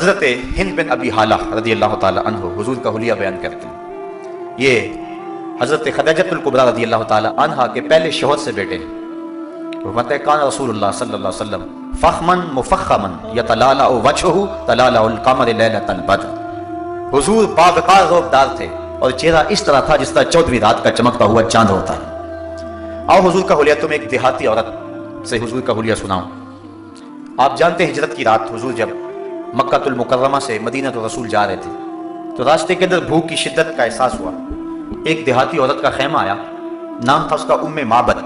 حضرت ہند بن ابی حالہ رضی اللہ تعالی عنہ حضور کا حلیہ بیان کرتے ہیں. یہ حضرت خدیجہ الکبریٰ رضی اللہ تعالی عنہ کے پہلے شوہر سے بیٹے ہیں. فرماتے ہیں کان رسول اللہ صلی اللہ علیہ وسلم فخمن مفخما یتلالأ وجهه تلالأ القمر لیلۃ البدر. حضور باوقار روبدار تھے اور چہرہ اس طرح تھا جس طرح 14ویں رات کا چمکتا ہوا چاند ہوتا ہے. آؤ حضور کا حلیہ تم ایک دیہاتی عورت سے حضور کا حلیہ سناؤں. آپ جانتے ہیں ہجرت کی رات حضور جب مکہ المکرمہ سے مدینہ رسول جا رہے تھے تو راستے کے اندر بھوک کی شدت کا احساس ہوا. ایک دیہاتی عورت کا خیمہ آیا, نام تھا اس کا ام معبد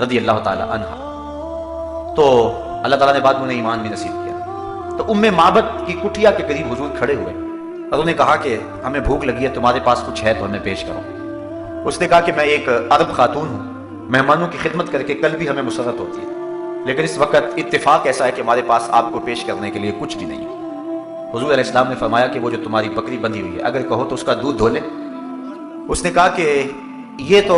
رضی اللہ تعالی عنہ. تو اللہ تعالیٰ نے بعد میں انہیں ایمان بھی نصیب کیا. تو ام معبد کی کٹیا کے قریب حضور کھڑے ہوئے اور انہیں کہا کہ ہمیں بھوک لگی ہے, تمہارے پاس کچھ ہے تو ہمیں پیش کرو. اس نے کہا کہ میں ایک عرب خاتون ہوں, مہمانوں کی خدمت کر کے کل بھی ہمیں مسرت ہوتی ہے, لیکن اس وقت اتفاق ایسا ہے کہ ہمارے پاس آپ کو پیش کرنے کے لیے کچھ بھی نہیں ہے. حضور علیہ السلام نے فرمایا کہ وہ جو تمہاری بکری بندھی ہوئی ہے اگر کہو تو اس کا دودھ دھو لے. اس نے کہا کہ یہ تو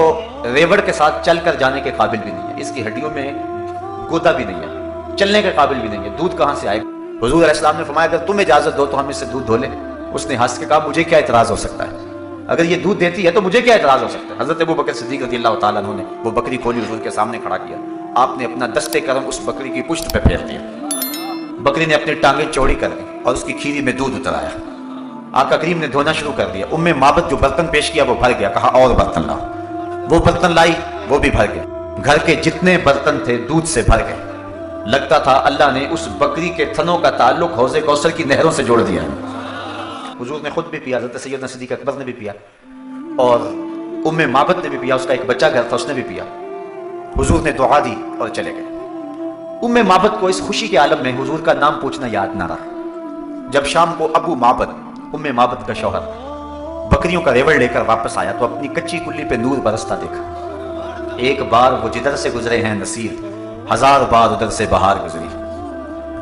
ریوڑ کے ساتھ چل کر جانے کے قابل بھی نہیں ہے, اس کی ہڈیوں میں گودا بھی نہیں ہے, چلنے کے قابل بھی نہیں ہے, دودھ کہاں سے آئے گا. حضور علیہ السلام نے فرمایا اگر تم اجازت دو تو ہم اس سے دودھ دھو لیں. اس نے ہنس کے کہا مجھے کیا اعتراض ہو سکتا ہے, اگر یہ دودھ دیتی ہے تو مجھے کیا اعتراض ہو سکتا ہے. حضرت ابوبکر صدیق رضی اللہ تعالیٰ عنہ نے وہ بکری کھولی, حضور کے سامنے کھڑا کیا. آپ نے اپنا دستے کرم اس بکری کی پشت پہ پھیر دیا. بکری نے اپنی ٹانگیں چوڑی کر دی اور اس کی کھیری میں دودھ اترایا. آقا کریم نے دھونا شروع کر دیا. ام معبد جو برتن پیش کیا وہ بھر گیا. کہا اور برتن لاؤ. وہ برتن لائی, وہ بھی بھر گئے. گھر کے جتنے برتن تھے دودھ سے بھر گئے. لگتا تھا اللہ نے اس بکری کے تھنوں کا تعلق حوض کوثر کی نہروں سے جوڑ دیا. حضور نے خود بھی پیا, حضرت سیدنا صدیق اکبر نے بھی پیا, اور ام معبد نے بھی پیا. اس کا ایک بچہ گھر تھا, اس نے بھی پیا. حضور نے دعا دی اور چلے گئے. ام معبد کو اس خوشی کے عالم میں حضور کا نام پوچھنا یاد نہ رہا. جب شام کو ابو معبد, ام معبد کا شوہر, بکریوں کا ریوڑ لے کر واپس آیا تو اپنی کچی کلی پہ نور برستا دیکھا. ایک بار وہ جدھر سے گزرے ہیں نصیر, 1000 بار ادھر سے بہار گزری.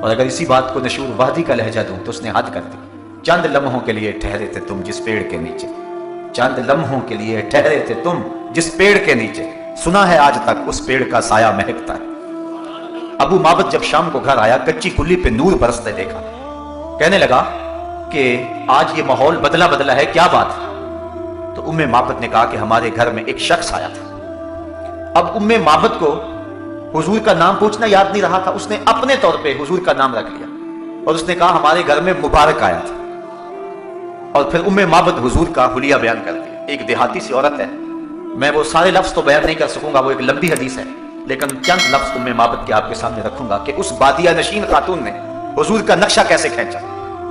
اور اگر اسی بات کو نشور وادی کا لہجہ دوں تو اس نے حد کر دی. چند لمحوں کے لیے ٹھہرے تھے تم جس پیڑ کے نیچے, چند لمحوں کے لیے ٹھہرے تھے تم جس پیڑ کے نیچے, سنا ہے آج تک اس پیڑ کا سایہ مہکتا ہے. ابو معبد جب شام کو گھر آیا کچی کلی پہ نور برستے دیکھا. کہنے لگا کہ آج یہ ماحول بدلا بدلا ہے, کیا بات ہے. تو ام معبد نے کہا کہ ہمارے گھر میں ایک شخص آیا تھا. اب ام معبد کو حضور کا نام پوچھنا یاد نہیں رہا تھا. اس نے اپنے طور پہ حضور کا نام رکھ لیا اور اس نے کہا ہمارے گھر میں مبارک آیا تھا. اور پھر ام معبد حضور کا حلیہ بیان کر دیا. ایک دیہاتی سی عورت ہے, میں وہ سارے لفظ تو بیان نہیں کر سکوں گا, وہ ایک لمبی حدیث ہے, لیکن چند لفظ ام معبد کے آپ کے سامنے رکھوں گا کہ اس بادیہ نشین خاتون نے حضور کا نقشہ کیسے کھینچا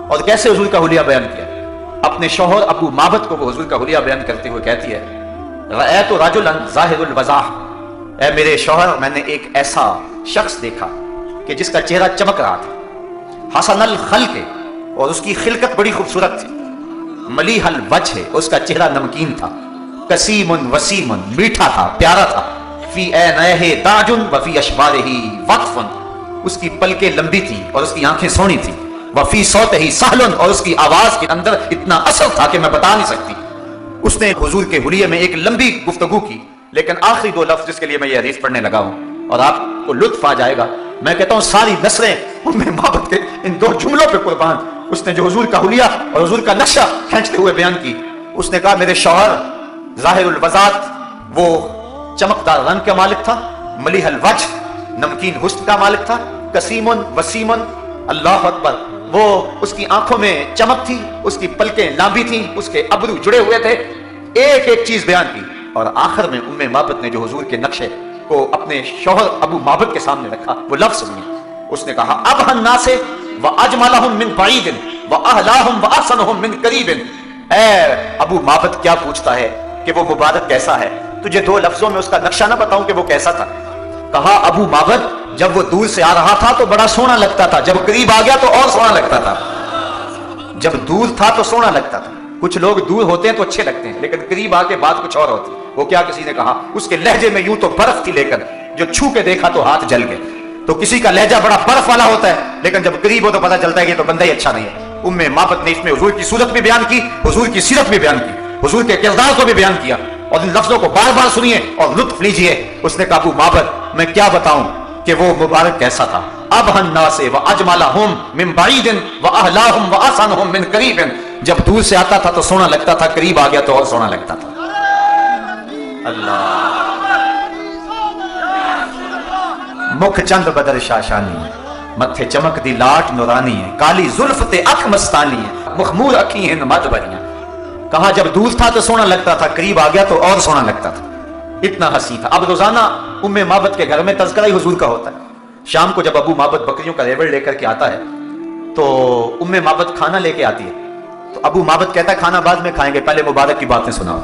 اور کیسے حضور کا حلیہ بیان کیا. اپنے شوہر ابو معبد کو وہ حضور کا حلیہ بیان کرتے ہوئے کہتی ہے رأیت رجلا ظاہر الوضاح, اے میرے شوہر میں نے ایک ایسا شخص دیکھا کہ جس کا چہرہ چمک رہا تھا, حسن الخلق, اور اس کی خلقت بڑی خوبصورت تھی, ملیح الوجہ, اس کا چہرہ نمکین تھا, قسیم وسیم, میٹھا تھا, پیارا تھا, فی عینیہ تاج وفی اشبارہ وقف, اس کی پلکیں لمبی تھی اور اس کی آنکھیں سونی تھی, وفی صوتہ سہل, اور اس کی آواز کے اندر اتنا اثر تھا کہ میں بتا نہیں سکتی. اس نے حضور کے حلیے میں ایک لمبی گفتگو کی, لیکن آخری 2 لفظ جس کے لیے میں یہ حدیث پڑھنے لگا ہوں اور آپ کو لطف آ جائے گا, میں کہتا ہوں ساری نسلیں ام معبد کے ان 2 جملوں پہ قربان. اس نے جو حضور کا حلیہ اور حضور کا نقشہ کھینچتے ہوئے بیان کی, اس نے کہا میرے شوہر ظاہر الوضاحت, وہ چمکدار رنگ کا مالک تھا, ملیح الوجہ, نمکین حسن کا مالک تھا, قسیم وسیم, اللہ اکبر, وہ اس کی آنکھوں میں چمک تھی, اس کی پلکیں لامبی تھیں, اس کے ابرو جڑے ہوئے تھے. ایک ایک چیز بیان کی اور آخر میں ام معبد نے جو حضور کے نقشے کو اپنے شوہر ابو معبد کے سامنے رکھا وہ لفظ سنیے. اس نے کہا ابہ الناس واجملہم من بعید واہلاہم واحسنہم من قریب, اے ابو معبد کیا پوچھتا ہے کہ وہ مبارک کیسا ہے, تجھے 2 لفظوں میں اس کا نقشہ نہ بتاؤں کہ وہ کیسا تھا. کہا ابو معبد جب وہ دور سے آ رہا تھا تو بڑا سونا لگتا تھا, جب قریب آ گیا تو اور سونا لگتا تھا. جب دور تھا تو سونا لگتا تھا, کچھ لوگ دور ہوتے ہیں تو اچھے لگتے ہیں لیکن قریب آ کے بات کچھ اور ہوتی. وہ کیا, کسی نے کہا اس کے لہجے میں یوں تو برف تھی لیکن جو چھو کے دیکھا تو ہاتھ جل گئے. تو کسی کا لہجہ بڑا برف والا ہوتا ہے لیکن جب قریب ہو تو پتہ چلتا ہے کہ یہ تو بندہ ہی اچھا نہیں ہے. ام معبد نے اس میں حضور کی صورت بھی بیان کی, حضور کی سیرت بھی بیان کی, حضور کے کردار کو بھی بیان کیا, اور ان لفظوں کو بار بار سنیے اور لطف لیجئے. اس نے کہا ابو معبد میں کیا بتاؤں کہ وہ مبارک کیسا تھا. अबहन नास व अजमलहुम मिन बईदिन व अहलाहुम व अहसनहुम मिन करीबिन। जब दूर से आता था तो सोना लगता था, करीब आ गया तो और सोना लगता था। अल्लाह। मुख चंद बदर शाशानी है, मथे चमक दी लाट नूरानी है, काली जुल्फ ते अख मस्तानी है, मखमूर अखी हैं मद भरियां। कहा जब दूर था तो सोना लगता था, करीब आ गया तो और सोना लगता था, इतना हंसी था। अब रोजाना उम्मे माबद के घर में तज़किरा ही हुजूर का होता है। शाम को जब अबू माबद बकरियों का रेवड़ लेकर के आता है तो उम्मे माबद खाना लेके आती है, तो अबू माबद कहता है खाना बाद में खाएंगे, पहले मुबारक की बातें सुनाओ।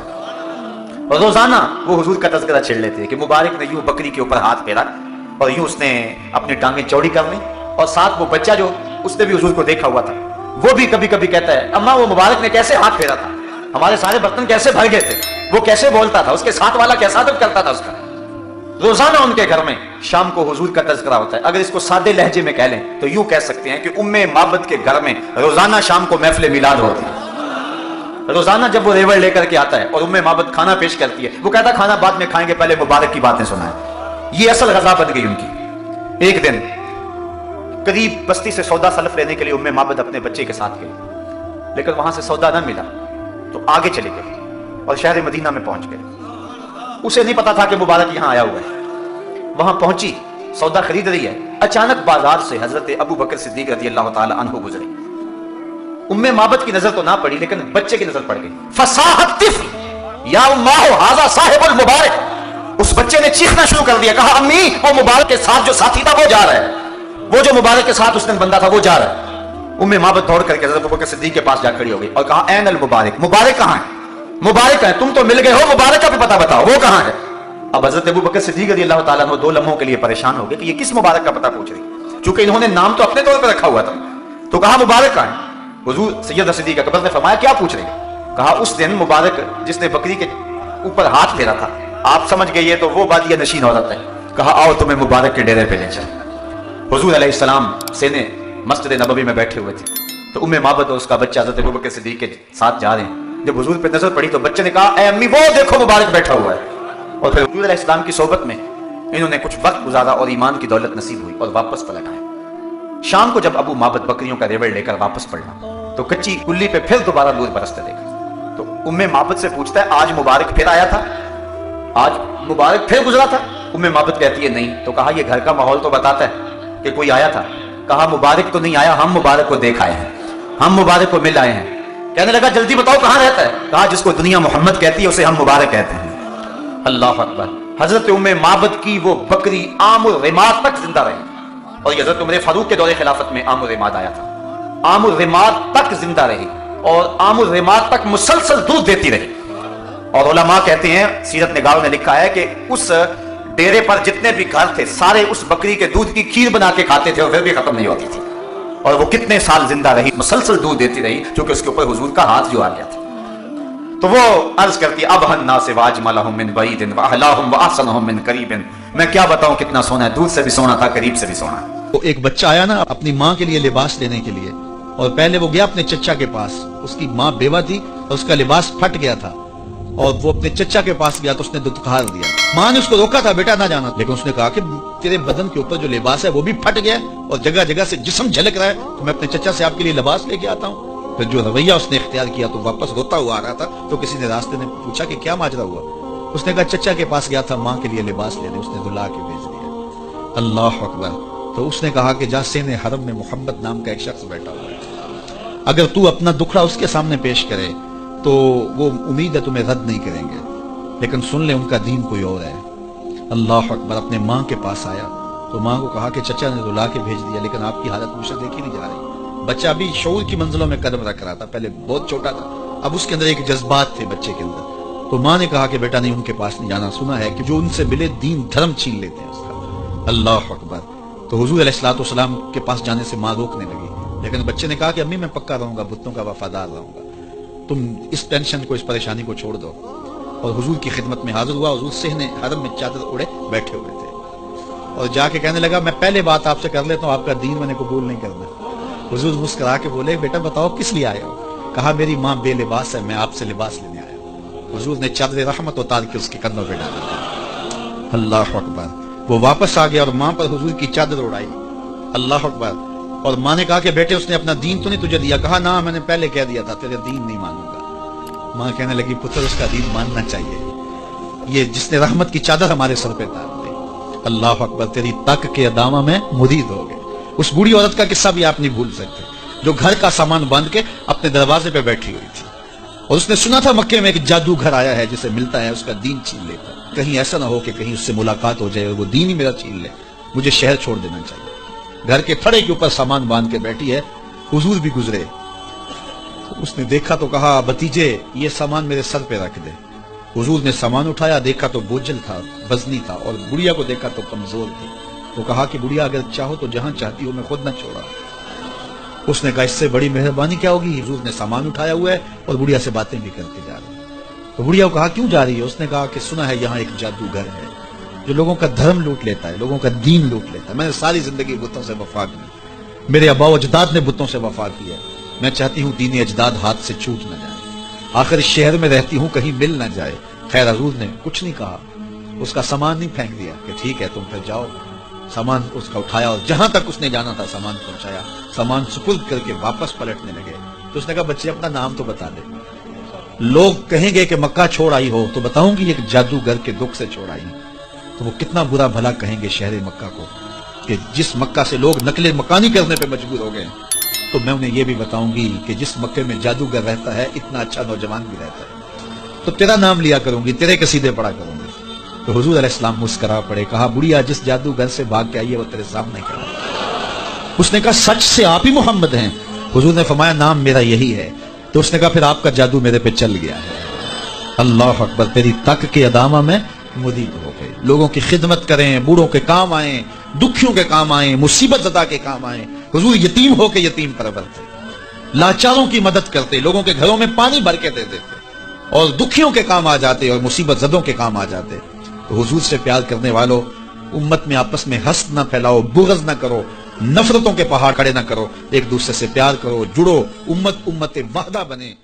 और रोजाना वो हुजूर का तज़किरा छेड़ लेते हैं कि मुबारक ने यूं बकरी के ऊपर हाथ फेरा और यूं उसने अपनी टांगें चौड़ी कर ली, और साथ वो बच्चा जो उसने भी हुजूर को देखा हुआ था वो भी कभी कभी कहता है अम्मा वो मुबारक ने कैसे हाथ फेरा था, हमारे सारे बर्तन कैसे भर गए थे, वो कैसे बोलता था, उसके साथ वाला कैसा अदब करता था उसका। रोजाना उनके घर में शाम को हुजूर का तज़किरा होता है। अगर इसको सादे लहजे में कह लें तो यूं कह सकते हैं कि उम्मे माबद के घर में रोजाना शाम को महफिल मिलाद होती है। रोजाना जब वो रेवड़ लेकर के आता है और उम्मे माबद खाना पेश करती है, वो कहता खाना बाद में खाएंगे, पहले मुबारक की बातें सुनाएं। ये असल गज़ा बन गई उनकी। एक दिन करीब बस्ती से सौदा सलफ लेने के लिए उम्मे माबद अपने बच्चे के साथ गई, लेकिन वहां से सौदा न मिला तो आगे चली गई और शहर मदीना में पहुंच गए। उसे नहीं पता था कि मुबारक यहां आया हुआ है। वहां पहुंची, सौदा खरीद रही है, अचानक बाजार से हजरत अबू बकर सिद्दीक रज़ी अल्लाह ताला अन्हु गुजरे। उम्मे माबद की नजर तो ना पड़ी लेकिन बच्चे की नजर पड़ गई। फसाहत तिफ्ल या उम्माहु हाज़ा साहिबुल मुबारक। उस बच्चे ने चीखना शुरू कर दिया, कहा अम्मी वो मुबारक के साथ जो साथी था वो जा रहा है, वो जो मुबारक के साथ उसने बंदा था वो जा रहा है। उम्मे माबद दौड़ करके हजरत अबू बकर सिद्दीक के पास जा खड़ी हो गई और कहा ऐन अल मुबारक, मुबारक कहां है, मुबारक है, तुम तो मिल गए हो, मुबारक का भी पता बताओ वो कहां है। अब हजरत अबू बकर सिद्दीक रज़ी अल्लाह ताला अन्हु 2 लम्हों के लिए परेशान हो गए कि ये किस मुबारक का पता पूछ रही, चूंकि इन्होंने नाम तो अपने तौर पर रखा हुआ था। तो कहा मुबारक कहां है। हुजूर सैयद सिद्दीक अकबर ने फरमाया क्या पूछ रही। कहा उस दिन मुबारक जिसने बकरी के ऊपर हाथ फेरा था, आप समझ गए ये तो वो बादिया नशीन औरत है। कहा आओ तुम्हें मुबारक के डेरे पे ले चल। हुजूर अलैहिस्सलाम सेने मस्जिद नबवी में बैठे हुए थे, तो उम्मे माबद और उसका बच्चा हज़रत अबू बकर सिद्दीक के साथ जा रहे हैं। जब हुजूर पे नजर पड़ी तो बच्चे ने कहा ए अम्मी वो देखो मुबारक बैठा हुआ है। और फिर हुजूर अलैहिस्सलाम की सोबत में इन्होंने कुछ वक्त गुजारा और ईमान की दौलत नसीब हुई और वापस पलट आए। शाम को जब अबू माबद बकरियों का रेवड़ लेकर वापस पलटा तो कच्ची कुल्ली पे फिर दोबारा दूध बरसते देखा। तो उम्मे माबद से पूछता है आज मुबारक फिर आया था, आज मुबारक फिर गुजरा था। उम्मे माबद कहती है नहीं। तो कहा ये घर का माहौल तो बताता है कि कोई आया था। कहा मुबारक तो नहीं आया, हम मुबारक को देख आए हैं, हम मुबारक को मिल आए हैं। कहने लगा जल्दी बताओ कहां रहता है। कहा जिसको दुनिया मोहम्मद कहती है उसे हम मुबारक कहते हैं। अल्लाह अकबर। हजरत उम्मे माबद की वो बकरी आमुर रिमाद तक जिंदा रही और हजरत उमर फारूक के दौरे खिलाफत में आमुर रिमाद आया था। आमुर रिमाद तक जिंदा रही और आमुर रिमाद तक मुसलसल दूध देती रही। और उलमा कहते हैं, सीरत निगारों ने लिखा है कि उस डेरे पर जितने भी घर थे सारे उस बकरी के दूध की खीर बना के खाते थे और फिर भी खत्म नहीं होती थी। और वो कितने साल जिंदा रही, मुसलसल दूध देती रही, क्योंकि उसके ऊपर हुजूर का हाथ जो आ गया था। तो वो अर्ज करती अबहन नास व अजमलहुम मिन बईदिन व अहलाहुम व अहसनहुम मिन करीबिन। मैं क्या बताऊं कितना सोना है, दूध से भी सोना था, करीब से भी सोना है। तो एक बच्चा आया ना अपनी माँ के लिए लिबास लेने के लिए, और पहले वो गया अपने चचा के पास। उसकी माँ बेवा थी और उसका लिबास फट गया था और वो अपने चचा के पास गया तो उसने दुत्कार दिया। माँ ने उसको रोका था बेटा ना जाना, लेकिन उसने कहा कि तेरे बदन के ऊपर जो लिबास है वो भी फट गया और जगह जगह से जिस्म झलक रहा है, तो मैं अपने चचा से आपके लिए लिबास लेके आता हूँ। फिर जो रवैया उसने इख्तियार किया तो वापस रोता हुआ आ रहा था। तो किसी ने रास्ते ने पूछा कि क्या माजरा हुआ। उसने कहा चचा के पास गया था माँ के लिए लिबास लेने, उसने दुला के भेज दिया। अल्लाह अकबर। तो उसने कहा कि जा सेने हरम में मोहम्मद नाम का एक शख्स बैठा हुआ है, अगर तू अपना दुखड़ा उसके सामने पेश करे तो वो उम्मीद है तुम्हें रद्द नहीं करेंगे, लेकिन सुन ले उनका दीन कोई और है। अल्लाह अकबर। अपने माँ के पास आया तो माँ को कहा कि चचा ने रुला के भेज दिया, लेकिन आपकी हालत मुझसे देखी नहीं जा रही। बच्चा अभी शऊर की मंजिलों में कदम रख रहा था, पहले बहुत छोटा था, अब उसके अंदर एक जज्बात थे बच्चे के अंदर। तो माँ ने कहा कि बेटा नहीं उनके पास नहीं जाना, सुना है कि जो उनसे मिले दीन धर्म छीन लेते हैं उसका। अल्लाह अकबर। तो हुजूर अलैहिस्सलाम के पास जाने से माँ रोकने लगी, लेकिन बच्चे ने कहा कि अम्मी मैं पक्का रहूंगा, बुतों का वफादार रहूंगा, तुम इस टेंशन को, इस परेशानी को छोड़ दो। और हुजूर की खिदमत में हाजिर हुआ। हुजूर सेहने हरम में चादर उड़े बैठे हुए थे और जाके कहने लगा मैं पहले बात आपसे कर लेता हूँ, आपका दीन मैंने कबूल नहीं करना। हुजूर मुस्कुरा के बोले बेटा बताओ किस लिए आए हो। कहा मेरी माँ बेलिबास है, मैं आपसे लिबास लेने आया हूँ। हुजूर ने चादर रहमत उतार के उसके कंधों पे डाला। अल्लाह अकबर। वो वापस आ गया और माँ पर हुजूर की चादर उड़ाई अल्लाह अकबर। और माँ ने कहा कि बेटे उसने अपना दीन तो नहीं तुझे दिया? कहा ना, मैंने पहले कह दिया था तेरे दीन नहीं मानूंगा। माँ कहने लगी पुत्र उसका दीन मानना चाहिए, ये जिसने रहमत की चादर हमारे सर पे डाल दी। अल्लाह अकबर, तेरी तक के अदामा में मुरीद हो गए। उस बूढ़ी औरत का किस्सा भी आप नहीं भूल सकते, जो घर का सामान बांध के अपने दरवाजे पे बैठी हुई थी और उसने सुना था मक्के में एक जादूगर आया है जिसे मिलता है उसका दीन छीन लेता है। कहीं ऐसा ना हो कि कहीं उससे मुलाकात हो जाए और वो दीन ही मेरा छीन ले, मुझे शहर छोड़ देना चाहिए। घर के थड़े के ऊपर सामान बांध के बैठी है। हुजूर भी गुजरे, उसने देखा तो कहा भतीजे ये सामान मेरे सर पे रख दे। हुजूर ने सामान उठाया, देखा तो बोझल था, वजनी था, और बुढ़िया को देखा तो कमजोर थी। तो कहा कि बुढ़िया अगर चाहो तो जहां चाहती हो मैं खुद न छोड़ा। उसने कहा इससे बड़ी मेहरबानी क्या होगी। हुजूर ने सामान उठाया हुआ है और बुढ़िया से बातें भी करके जा रही है। तो बुढ़िया को कहा क्यों जा रही है? उसने कहा कि सुना है यहाँ एक जादूगर है जो लोगों का धर्म लूट लेता है, लोगों का दीन लूट लेता है। मैंने सारी जिंदगी बुतों से वफा की, मेरे अब्बा अजदाद ने बुतों से वफा की है। मैं चाहती हूँ दीन अजदाद हाथ से छूट न जाए, आखिर इस शहर में रहती हूँ कहीं मिल न जाए। खैर हुजूर ने कुछ नहीं कहा, उसका सामान नहीं फेंक दिया कि ठीक है तुम फिर जाओ। सामान उसका उठाया और जहां तक उसने जाना था सामान पहुंचाया। सामान सुपुर्द करके वापस पलटने लगे तो उसने कहा बच्चे अपना नाम तो बता दे, लोग कहेंगे कि मक्का छोड़ आई हो तो बताऊंगी एक जादूगर के दुख से छोड़ आई। तो वो कितना बुरा भला कहेंगे शहर मक्का को कि जिस मक्का से लोग नकले मकानी करने पे मजबूर हो गए। तो मैं उन्हें यह भी बताऊंगी कि जिस मक्के में जादूगर रहता है इतना अच्छा नौजवान भी रहता है। तो तेरा नाम लिया करूंगी, तेरे कसीदे पढ़ा करूंगी। तो हुजूर अलैहिस्सलाम मुस्करा पड़े, कहा बुढ़िया जिस जादूगर से भाग के आई है वो तेरे सामने खड़ा। उसने कहा सच से आप ही मोहम्मद हैं? हुजूर ने फरमाया नाम मेरा यही है। तो उसने कहा फिर आपका जादू मेरे पे चल गया है। अल्लाह अकबर, तेरी तक के अदामा में मुदीद हो गए। लोगों की खिदमत करें, बूढ़ों के काम आए, दुखियों के काम आए, मुसीबत ज़दा के काम आए। हुजूर यतीम हो के यतीम परवर थे, लाचारों की मदद करते, लोगों के घरों में पानी भर के दे देते और दुखियों के काम आ जाते और मुसीबत ज़दों के काम आ जाते। तो हुजूर से प्यार करने वालों, उम्मत में आपस में हस्द ना फैलाओ, बुग़्ज़ ना करो, नफरतों के पहाड़ खड़े ना करो, एक दूसरे से प्यार करो, जुड़ो, उम्मत उम्मत वहदा बने।